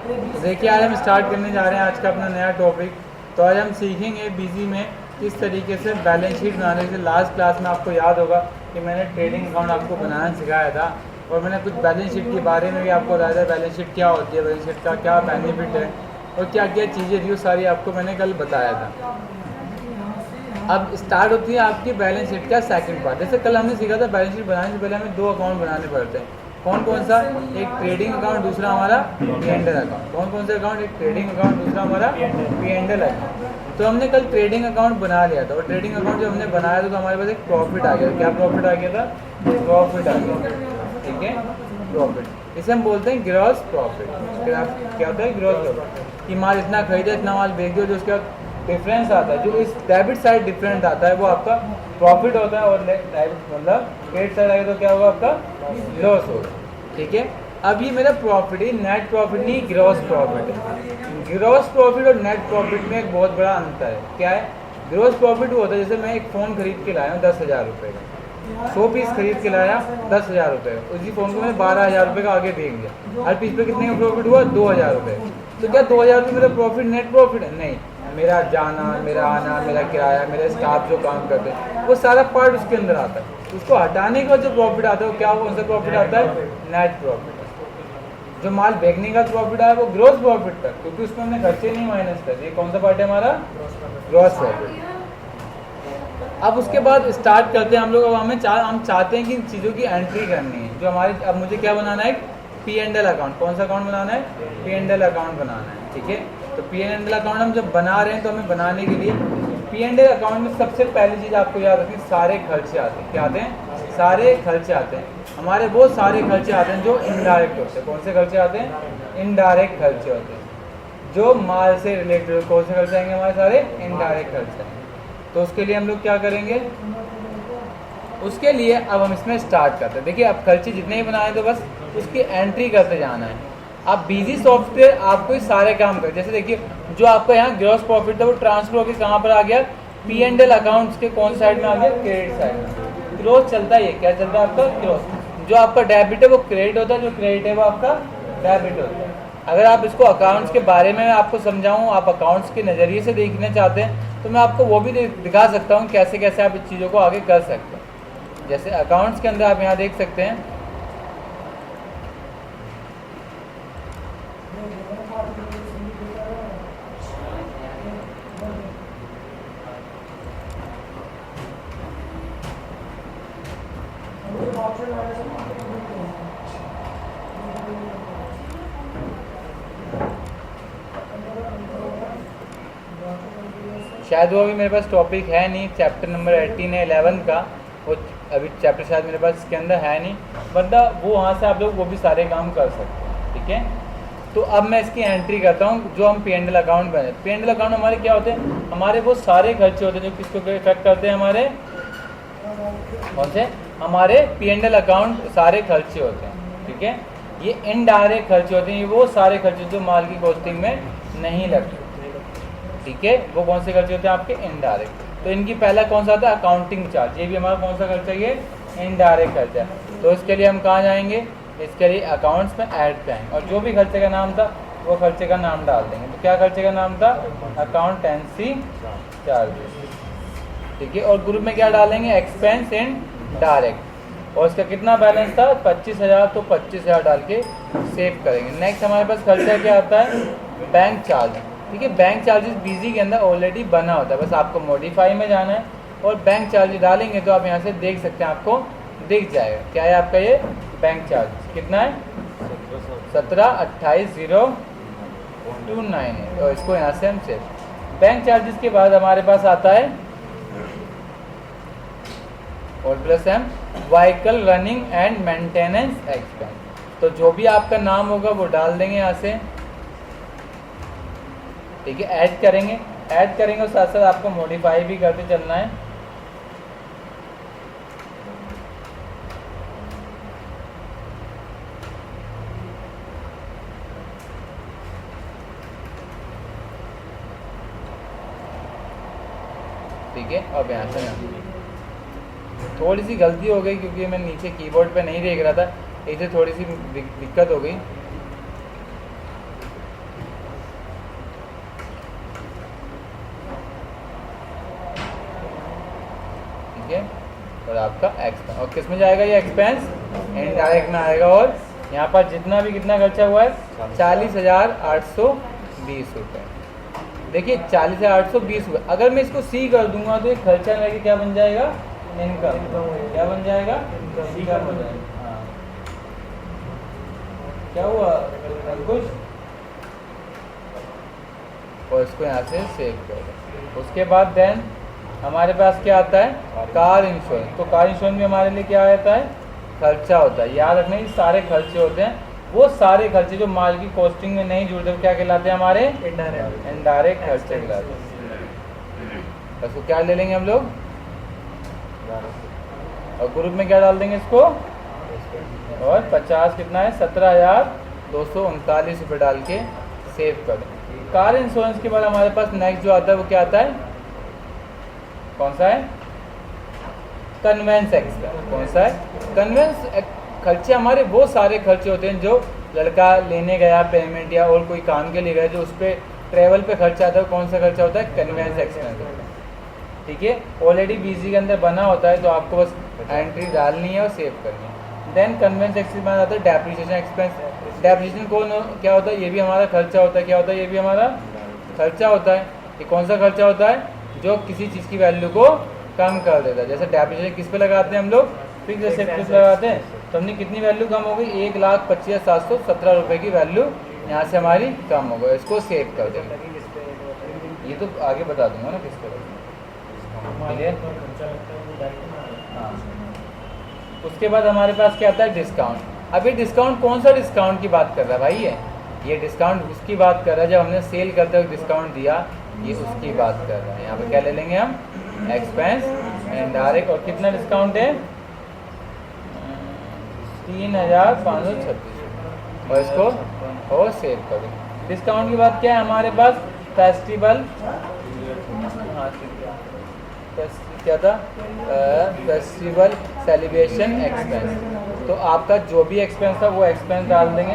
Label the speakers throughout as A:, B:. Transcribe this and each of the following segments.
A: तो देखिए आज हम स्टार्ट करने जा रहे हैं आज का अपना नया टॉपिक। तो आज हम सीखेंगे बीजी में किस तरीके से बैलेंस शीट बनाने से। लास्ट क्लास में आपको याद होगा कि मैंने ट्रेडिंग अकाउंट आपको बनाना सिखाया था और मैंने कुछ बैलेंस शीट के बारे में भी आपको बताया था। बैलेंस शीट क्या होती है, बैलेंस शीट का क्या बेनिफिट है और क्या क्या चीज़ें थी, वो सारी आपको मैंने कल बताया था। अब स्टार्ट होती है आपकी बैलेंस शीट का सेकंड पार्ट। जैसे कल हमने सीखा था बैलेंस शीट बनाने से पहले हमें दो अकाउंट बनाने पड़ते हैं। कौन कौन सा? एक ट्रेडिंग अकाउंट, दूसरा हमारा P&L अकाउंट। कौन कौन से अकाउंट? एक ट्रेडिंग अकाउंट, दूसरा हमारा P&L अकाउंट। तो हमने कल ट्रेडिंग अकाउंट बना लिया था और ट्रेडिंग अकाउंट जब हमने बनाया था तो हमारे पास एक प्रॉफिट आ गया। क्या प्रॉफिट आ गया था? प्रॉफिट आ गया, ठीक है, प्रॉफिट। इसे हम बोलते हैं ग्रॉस प्रॉफिट। क्या होता है? Gross profit. कि माल इतना खरीदा, इतना माल बेच दिया, जो उसका डिफरेंस आता है, जो इस डेबिट साइड डिफरेंस आता है, वो आपका प्रॉफिट होता है। और मतलब क्रेडिट साइड आएगा तो क्या होगा? आपका लॉस होगा, ठीक है। अब ये मेरा प्रॉफिट है, नेट प्रॉफिट नहीं, ग्रॉस प्रॉफिट है। ग्रॉस प्रॉफिट और नेट प्रॉफिट में एक बहुत बड़ा अंतर है। क्या है? ग्रॉस प्रॉफिट वो होता है जैसे मैं एक फ़ोन खरीद के लाया हूँ 10,000 रुपये का, 100 पीस खरीद के लाया 10,000 रुपये का, उसी फ़ोन को मैंने 12,000 रुपये का आगे बेच दिया। हर पीस पे कितने का प्रॉफिट हुआ? 2,000 रुपये। तो क्या 2,000 रुपये मेरा प्रॉफिट नेट प्रॉफिट है? नहीं, मेरा जाना, मेरा आना, मेरा किराया, मेरे स्टाफ जो काम करते हैं, वो सारा पार्ट उसके अंदर आता है। उसको हटाने का जो प्रॉफिट आता है वो क्या, कौन सा प्रॉफिट आता है? Net profit. जो माल बेचने का प्रॉफिट आया वो ग्रॉस प्रॉफिट तक, क्योंकि उसमें हमने खर्चे नहीं माइनस कर। ये कौन सा पार्ट है हमारा? Gross profit. अब उसके बाद स्टार्ट करते हैं हम लोग। अब हम चाहते हैं कि इन चीज़ों की एंट्री करनी है जो हमारे। अब मुझे क्या बनाना है? P&L account. कौन सा अकाउंट बनाना है? P&L अकाउंट बनाना है, ठीक है। तो P&L अकाउंट हम जब बना रहे हैं तो हमें बनाने के लिए P&L अकाउंट में सबसे पहली चीज़ आपको याद रखनी, सारे खर्चे आते हैं। क्या आते हैं? सारे खर्चे आते हैं हमारे। वो सारे खर्चे आते हैं जो इनडायरेक्ट होते हैं। कौन से खर्चे आते हैं? इनडायरेक्ट खर्चे होते हैं जो माल से रिलेटेड। कौन से खर्चे आएंगे? हमारे सारे इनडायरेक्ट खर्चे आएंगे। तो उसके लिए हम लोग क्या करेंगे? उसके लिए अब हम इसमें स्टार्ट करते हैं। देखिए अब खर्चे जितने ही बनाए तो बस उसकी एंट्री करते जाना है। आप बिजी सॉफ्टवेयर आपको ये सारे काम कर। जैसे देखिए जो आपका यहाँ ग्रॉस प्रॉफिट था वो ट्रांसफर होकर कहाँ पर आ गया? P&L अकाउंट्स के कौन साइड में आ गया? क्रेडिट साइड में। ग्रोथ चलता है, ये क्या चलता है आपका? ग्रोथ। जो आपका डेबिट है वो क्रेडिट होता है, जो क्रेडिट है वो आपका डेबिट होता है। अगर आप इसको अकाउंट्स के बारे में आपको समझाऊँ, आप अकाउंट्स के नज़रिए से देखना चाहते हैं तो मैं आपको वो भी दिखा सकता हूँ कैसे कैसे आप इस चीज़ों को आगे कर सकते हैं। जैसे अकाउंट्स के अंदर आप यहाँ देख सकते हैं, शायद वो अभी मेरे पास टॉपिक है नहीं। चैप्टर नंबर 18 है 11 का, वो अभी चैप्टर शायद मेरे पास इसके अंदर है नहीं, वरना वो वहाँ से आप लोग वो भी सारे काम कर सकते हैं, ठीक है। तो अब मैं इसकी एंट्री करता हूँ। जो हम P&L अकाउंट बने, P&L अकाउंट हमारे क्या होते हैं? हमारे वो सारे खर्चे होते हैं जो किसको इफेक्ट करते हैं? हमारे कौन से? हमारे P&L अकाउंट सारे खर्चे होते हैं, ठीक है। ये इनडायरेक्ट खर्चे होते हैं, ये वो सारे खर्चे जो माल की कॉस्टिंग में नहीं लगते, ठीक है। वो कौन से खर्चे होते हैं? आपके इनडायरेक्ट। तो इनकी पहला कौन सा आता है? Accounting charge. ये भी हमारा कौन सा खर्चा? ये इनडायरेक्ट खर्चा है। तो इसके लिए हम कहाँ जाएंगे? इसके लिए अकाउंट्स में ऐड पे आएंगे और जो भी खर्चे का नाम था वो खर्चे का नाम डाल देंगे। तो क्या खर्चे का नाम था? अकाउंटेंसी चार्जेस, ठीक है। और ग्रुप में क्या डालेंगे? Expense in direct. और इसका कितना बैलेंस था? 25,000। तो 25,000 डाल के सेव करेंगे। नेक्स्ट हमारे पास खर्चा क्या आता है? बैंक चार्ज, ठीक है। बैंक चार्जेस बीजी के अंदर ऑलरेडी बना होता है, बस आपको मॉडिफाई में जाना है और बैंक चार्ज डालेंगे तो आप यहाँ से देख सकते हैं, आपको दिख जाएगा क्या है आपका ये बैंक चार्ज। कितना है? 1728,029 है। तो इसको यहाँ से हम सेव। बैंक चार्जेस के बाद हमारे पास आता है और plus um vehicle running and maintenance expense. तो जो भी आपका नाम होगा वो डाल देंगे यहाँ से, ठीक है। ऐड करेंगे और साथ साथ आपको मॉडिफाई भी करते चलना है। ठीक है। अब यहाँ से थोड़ी सी गलती हो गई क्योंकि मैं नीचे कीबोर्ड पे नहीं देख रहा था, इसे थोड़ी सी दिक्कत हो गई। और आपका एक्सपेंस। और किस में जाएगा ये एक्सपेंस? इनडायरेक्ट में आएगा। और यहाँ पर जितना भी कितना खर्चा हुआ है 40,820 रुपये। देखिए 40,820 रुपये। अगर मैं इसको सी कर दूंगा तो ये खर्चा लगे क्या बन जाएगा? इनकम। क्या बन जाएगा? इनकम हो जाएगा। हाँ, क्या हुआ अंकुश? और इसको यहाँ से सेव कर दो। उसके बाद देन हमारे पास क्या आता है? Car insurance. तो कार इंश्योरेंस में हमारे लिए क्या आता है? खर्चा होता है। याद रखना ये सारे खर्चे होते हैं। वो सारे खर्चे जो माल की कॉस्टिंग में नहीं जुड़ते वो क्या कहलाते हैं? हमारे इनडायरेक्ट खर्चे कहलाते हैं। इसको क्या ले लेंगे हम लोग? और ग्रुप में क्या डाल देंगे इसको? और 50 कितना है? 17,239 रुपये डाल के सेव कर दें। कार इंश्योरेंस के बाद हमारे पास नेक्स्ट जो आता है वो क्या आता है? कौन सा है? Conveyance expense. कौन सा है? कन्वेंस खर्चे हमारे वो सारे खर्चे होते हैं जो लड़का लेने गया पेमेंट या और कोई काम के लिए गया, जो उस पर ट्रैवल पे खर्चा आता है। कौन सा खर्चा होता है? कन्वेंस एक्सपेंस होता है। ठीक है, ऑलरेडी बीजी के अंदर बना होता है तो आपको बस एंट्री डालनी है और सेव करनी है। देन कन्वेंस एक्सपेंस में आता है डेप्रिसिएशन एक्सपेंस। डेप्रिसिएशन कौन क्या होता है? ये भी हमारा खर्चा होता है। क्या होता है? ये भी हमारा खर्चा होता है। ये कौन सा खर्चा होता है? जो किसी चीज़ की वैल्यू को कम कर देता है। जैसे डेप्रिसिएशन किस पे लगाते हैं हम लोग? फिक्स एसेट पे लगाते हैं। तो हमने कितनी वैल्यू कम हो गई? 1,25,717 रुपये की वैल्यू यहाँ से हमारी कम हो गई। इसको सेव कर देंगे। ये तो आगे बता दूंगा ना किस तरह। हाँ, उसके बाद हमारे पास क्या आता है? डिस्काउंट। अब ये डिस्काउंट कौन सा डिस्काउंट की बात कर रहा है भाई? ये डिस्काउंट उसकी बात कर रहा है जब हमने सेल करते हुए डिस्काउंट दिया, ये उसकी बात कर रहा है। यहाँ पे क्या ले लेंगे हम? Expense indirect. और कितना डिस्काउंट है? 3,536। और इसको और सेव कर दें। डिस्काउंट की बात क्या है हमारे पास? फेस्टिवल, क्या था? Festival celebration expense. तो आपका जो भी एक्सपेंस था वो एक्सपेंस डाल देंगे।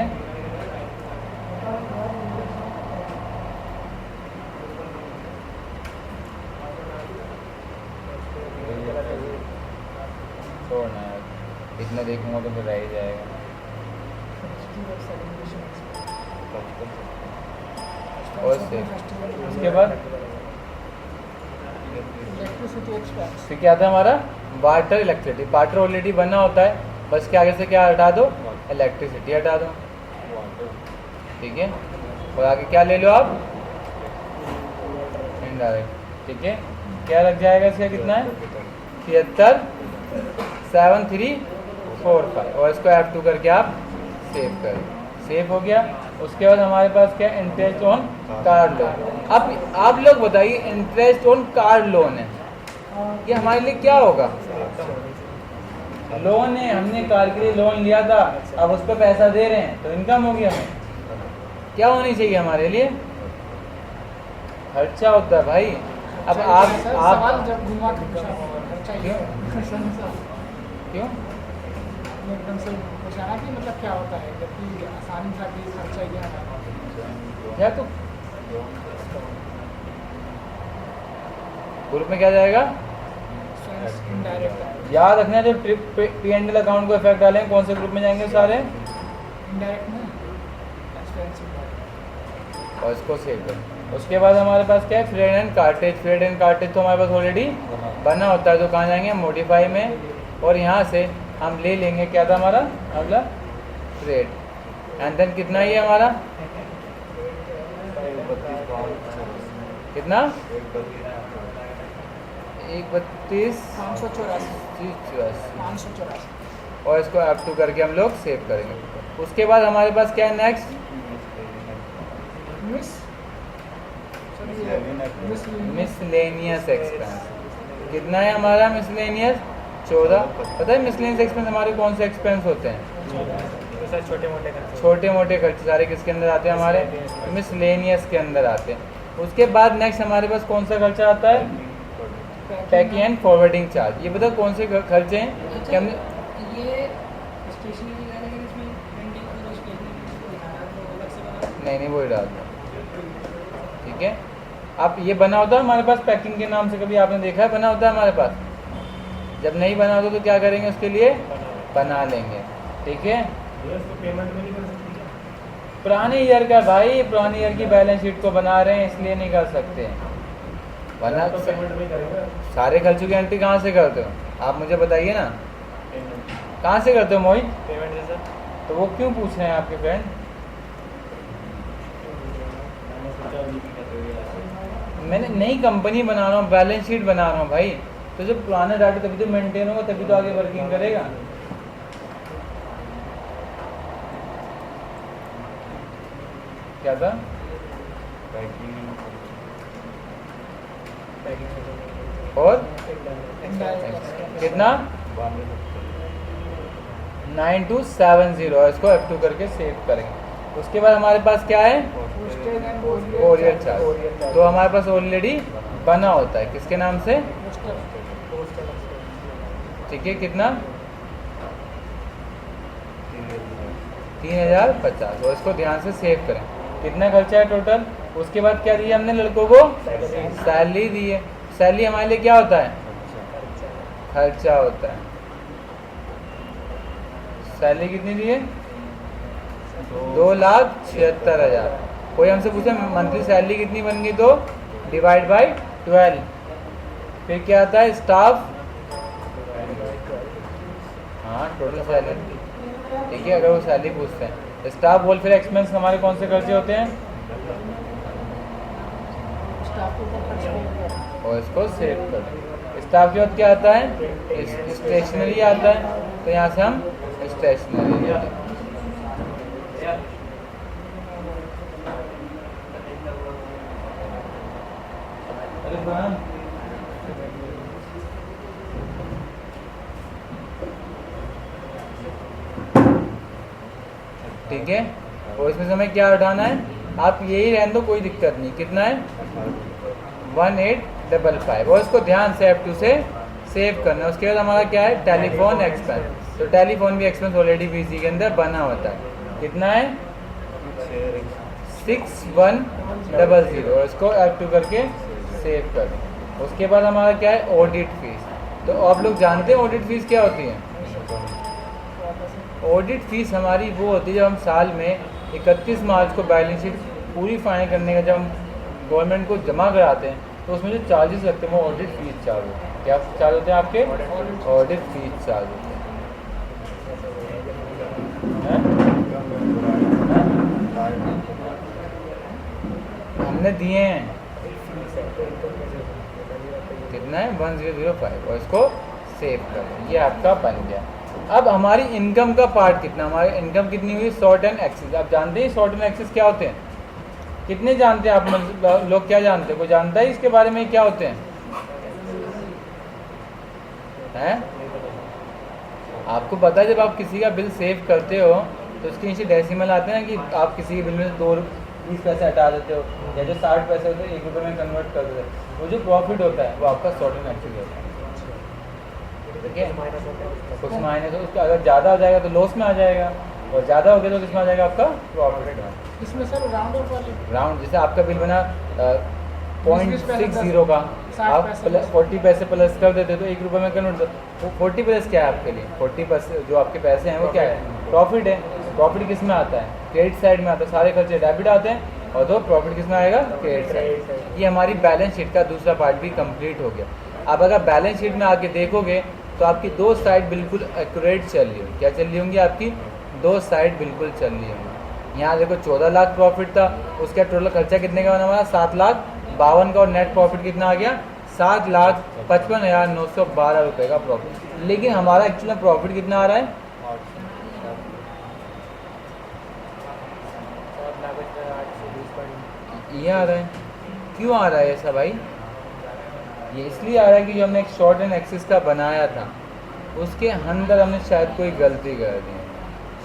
A: छोड़ना है, इतना देखूंगा तो फिर रह ही जाएगा। और उसके बाद फिर क्या था हमारा? Water electricity. वाटर ऑलरेडी बना होता है, बस के आगे से क्या हटा दो? इलेक्ट्रिसिटी हटा दो। ठीक है, और आगे क्या ले लो आप? इनडायरेक्ट। ठीक है, क्या लग जाएगा इसका? कितना है? 73,745। और इसको F2 करके आप सेव करें। सेव हो गया। उसके बाद हमारे पास क्या? Interest on car loan. अब आप लोग बताइए, इंटरेस्ट ऑन कार लोन है, ये हमारे लिए क्या होगा? लोन है, हमने कार के लिए लोन लिया था, अब उस पर पैसा दे रहे हैं तो इनकम होगी। हमें क्या होनी चाहिए? हमारे लिए खर्चा होता है भाई। अब आप क्यों
B: एकदम से पूछा कि मतलब क्या होता है, जबकि आसानी से भी खर्चा
A: या तो ग्रुप में क्या जाएगा?
B: इनडायरेक्ट।
A: याद रखना जब P&L अकाउंट को इफेक्ट डालेंगे कौन से ग्रुप में जाएंगे? सारे
B: इनडायरेक्ट में एक्सपेंस।
A: और इसको सेव करें। उसके बाद हमारे पास क्या है? Freight and cartage. Freight and cartage तो हमारे पास ऑलरेडी बना होता है, तो कहाँ जाएंगे? मॉडिफाई में। और यहाँ से हम ले लेंगे क्या था हमारा अगला? फ्रेड। एंड देन कितना ही है हमारा? कितना?
B: 1,32,584।
A: और इसको F2 करके हम लोग सेव करेंगे। उसके बाद हमारे पास क्या है नेक्स्ट? Miscellaneous expense. कितना है हमारा मिसलेनियस? 14। पता है मिसलेनियस एक्सपेंस हमारे कौन से एक्सपेंस होते हैं? छोटे मोटे खर्चे सारे किसके अंदर आते हैं? हमारे मिसलेनियस के अंदर आते हैं। उसके बाद नेक्स्ट हमारे पास कौन सा खर्चा आता है? Packing and forwarding charge. ये बताओ कौन से खर्चे हैं? कि हमने नहीं वही डाल दो। ठीक है, अब ये बना होता है हमारे पास पैकिंग के नाम से, कभी आपने देखा है? बना होता है हमारे पास। जब नहीं बना होगा तो क्या करेंगे, उसके लिए बना लेंगे। ठीक है,
C: पेमेंट में नहीं कर सकती क्या?
A: पुराने ईयर का भाई, पुराने ईयर की बैलेंस शीट को बना रहे हैं इसलिए नहीं कर सकते, वरना
C: तो पेमेंट में करेंगे
A: सारे खर्चों की एंट्री कहाँ से करते हो आप मुझे बताइए ना,
C: पेमेंट
A: कहाँ से करते हो मोहित?
C: पेमेंट जैसा
A: तो वो क्यों पूछ रहे हैं आपके फ्रेंड?
C: मैंने सोचा अभी भी कर रहे हो।
A: मैंने नई कंपनी बना रहा हूँ, बैलेंस शीट बना रहा हूँ भाई, तो जब पुराना डाटा तभी तो मेंटेन होगा, तभी तो आगे वर्किंग करेगा। क्या था? और कितना? 9270, इसको F2 करके सेव करेंगे। उसके बाद हमारे पास क्या है,
B: पोस्टेज एंड
A: कोरियर चार्ज, तो हमारे पास ऑलरेडी बना होता है किसके नाम से? ठीक है, कितना? 3050, और इसको ध्यान से सेव करें। कितना खर्चा है टोटल? उसके बाद क्या दिया हमने लड़कों को? सैलरी दी है। सैलरी हमारे लिए क्या होता है? खर्चा होता है। सैलरी कितनी दी है? 2,76,000। कोई हमसे पूछे मंथली सैलरी कितनी बन गई, तो डिवाइड बाय 12। फिर क्या आता है? स्टाफ, हाँ टोटल सैलरी। ठीक है, अगर वो सैलरी पूछते हैं। स्टाफ वेलफेयर एक्सपेंस हमारे कौन से खर्चे होते हैं?
B: स्टाफ के ऊपर खर्च होगा।
A: और इसको सेव कर दें। स्टाफ के बाद क्या आता है? स्टेशनरी आता है, तो यहाँ से हम स्टेशनरी ठीक है। और इसमें से हमें क्या उठाना है? आप यही रहने दो, कोई दिक्कत नहीं। कितना है? 1855, और इसको ध्यान से F2 से सेव करना है। उसके बाद हमारा क्या है? टेलीफोन एक्सपेंस, तो टेलीफोन भी एक्सपेंस ऑलरेडी बीसी के अंदर बना होता है। कितना है? 6100, और इसको F2 करके सेव कर दें। उसके बाद हमारा क्या है? Audit fees. तो आप लोग जानते हैं ऑडिट फीस क्या होती है? ऑडिट फीस हमारी वो होती है जब हम साल में 31 मार्च को बैलेंस शीट पूरी फाइनल करने का जब हम गवर्नमेंट को जमा कराते हैं, तो उसमें जो चार्जेस लगते हैं वो ऑडिट फीस चार्ज होते हैं। क्या चार्ज होते हैं आपके? ऑडिट फीस चार्ज होते हैं। हमने दिए हैं कितना है? 1005, और इसको सेव कर दें। ये आपका बन गया। अब हमारी इनकम का पार्ट कितना? हमारी इनकम कितनी हुई? Short and axis. आप जानते हैं शॉर्ट एंड एक्सिस क्या होते हैं? कितने जानते हैं आप लोग? क्या जानते हैं? कोई जानता है इसके बारे में क्या होते हैं? आपको पता है जब आप किसी का बिल सेव करते हो तो उसके नीचे डेसिमल आते हैं ना, कि आप किसी के बिल में 2 पैसे हटा देते हो, या जो 60 पैसे होते हैं 1 रुपये में कन्वर्ट कर देते हो। वो जो प्रॉफिट होता है वो आपका शॉर्ट एंड एक्सिस होता है। ठीक है, कुछ माइनस उसका अगर ज़्यादा हो जाएगा तो लॉस में आ जाएगा, और ज़्यादा हो गया तो किस में आ जाएगा? आपका प्रॉफिट में।
B: इसमें सर राउंड ऑफ वाले
A: राउंड, जैसे आपका बिल बना 0.60 का,
B: 60
A: आप
B: पैसे
A: 40 पैसे प्लस कर देते तो 1 रुपये में कन्वर्ट। वो 40 प्लस क्या है आपके लिए? 40 पैसे जो आपके पैसे हैं वो क्या है? प्रॉफिट है। प्रॉफिट किस में आता है? क्रेडिट साइड में आता है। सारे खर्चे डेबिट आते हैं, और तो प्रॉफिट किस में आएगा? Credit side. ये हमारी बैलेंस शीट का दूसरा पार्ट भी कंप्लीट हो गया। अब अगर बैलेंस शीट में आके देखोगे तो आपकी 2 साइड बिल्कुल एक्यूरेट चल रही होगी। क्या चल रही होंगी? आपकी 2 साइड बिल्कुल चल रही होंगी। यहाँ देखो 14 लाख प्रॉफिट था, उसका टोटल खर्चा कितने का बना हमारा? 7,52,000 का, और नेट प्रॉफिट कितना आ गया? 7,55,912 रुपये का प्रॉफिट। लेकिन हमारा एक्चुअली प्रॉफिट कितना आ रहा है? ये आ रहा है। क्यों आ रहा है ऐसा भाई? ये इसलिए आ रहा है कि जो हमने एक शॉर्ट एंड एक्सिस का बनाया था उसके अंदर हमने शायद कोई गलती कर दी।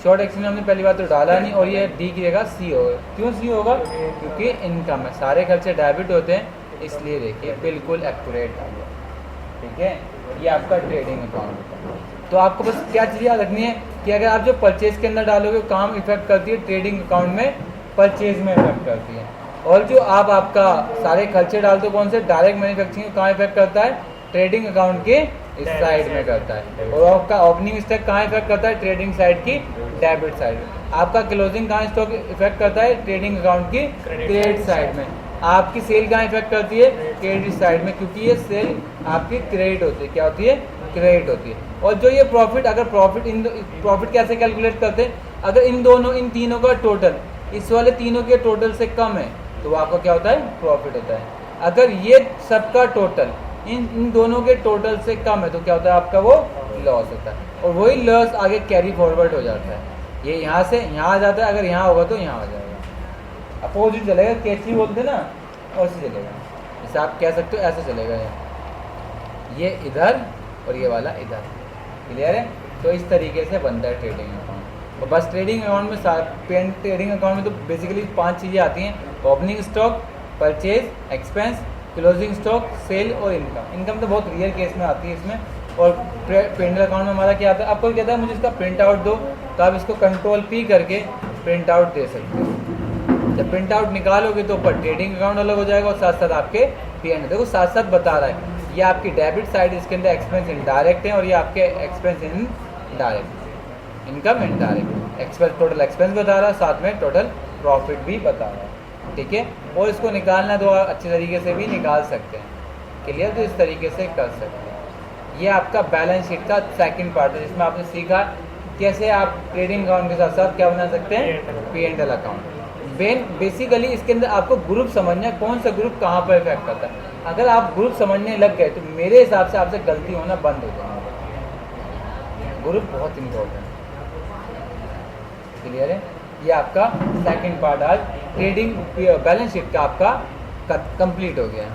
A: शॉर्ट एक्सिस में हमने पहली बार तो डाला नहीं, और ये डी की जगह सी होगा। क्यों सी होगा? क्योंकि इनकम है, सारे खर्चे डेबिट होते हैं, इसलिए देखिए बिल्कुल एक्यूरेट आ गया। ठीक है, ये आपका ट्रेडिंग अकाउंट है। तो आपको बस क्या चीज़ याद रखनी है कि अगर आप जो परचेज के अंदर डालोगे काम इफेक्ट करती है ट्रेडिंग अकाउंट में, परचेज में इफेक्ट करती है। और जो आप आपका सारे खर्चे डालते हो कौन से? डायरेक्ट मैन्युफैक्चरिंग कहाँ इफेक्ट करता है? ट्रेडिंग अकाउंट के इस साइड में करता है। और आपका ओपनिंग स्टॉक कहाँ इफेक्ट करता है? ट्रेडिंग साइड की डेबिट साइड। आपका क्लोजिंग कहाँ स्टॉक इफेक्ट करता है? ट्रेडिंग अकाउंट की क्रेडिट साइड में। आपकी सेल कहाँ इफेक्ट करती है? क्रेडिट साइड में, क्योंकि ये सेल आपकी क्रेडिट होती है। क्या होती है? क्रेडिट होती है। और जो ये प्रॉफिट, अगर प्रॉफिट कैसे कैलकुलेट करते हैं? अगर इन तीनों का टोटल इस वाले तीनों के टोटल से कम है तो आपका क्या होता है? प्रॉफिट होता है। अगर ये सबका टोटल इन दोनों के टोटल से कम है तो क्या होता है? आपका वो लॉस होता है। और वही लॉस आगे कैरी फॉरवर्ड हो जाता है। ये यहाँ से यहाँ आ जाता है, अगर यहाँ होगा तो यहाँ आ जाएगा, अपोजिट चलेगा। कैची बोलते ना, और ऐसे चलेगा। जैसे आप कह सकते हो ऐसे चलेगा, ये इधर और ये वाला इधर। क्लियर है? तो इस तरीके से बनता है ट्रेडिंग अकाउंट। और बस ट्रेडिंग अकाउंट में ट्रेडिंग अकाउंट में तो बेसिकली 5 चीज़ें आती हैं: opening stock, purchase, expense, closing stock, sale और इनकम। इनकम तो बहुत रियर केस में आती है इसमें। और पेंडल अकाउंट में हमारा क्या आता है? आपको कहता है मुझे इसका प्रिंट आउट दो, तो आप इसको कंट्रोल P करके प्रिंट आउट दे सकते हो। जब प्रिंट आउट निकालोगे तो ऊपर ट्रेडिंग अकाउंट अलग हो जाएगा और साथ साथ आपके P&L। देखो साथ साथ बता रहा है, ये आपकी डेबिट साइड, इसके अंदर एक्सपेंस इनडायरेक्ट है और ये आपके expense indirect, income indirect. Expense total expense बता रहा है, साथ में टोटल प्रॉफिट भी बता रहा है। ठीक है? और इसको निकालना तो अच्छे तरीके से भी निकाल सकते हैं। क्लियर? तो इस तरीके से कर सकते हैं। ये आपका बैलेंस शीट का सेकंड पार्ट है, जिसमें आपने सीखा कैसे आप ट्रेडिंग अकाउंट के साथ साथ क्या बना सकते हैं? P&L account. बेसिकली इसके अंदर आपको ग्रुप समझना है, कौन सा ग्रुप कहाँ पर इफेक्ट करता है। अगर आप ग्रुप समझने लग गए तो मेरे हिसाब से आपसे गलती होना बंद हो जाएगी। ग्रुप बहुत इंपॉर्टेंट है। क्लियर है? ये आपका सेकंड पार्ट आज ट्रेडिंग बैलेंस शीट का आपका कंप्लीट हो गया है।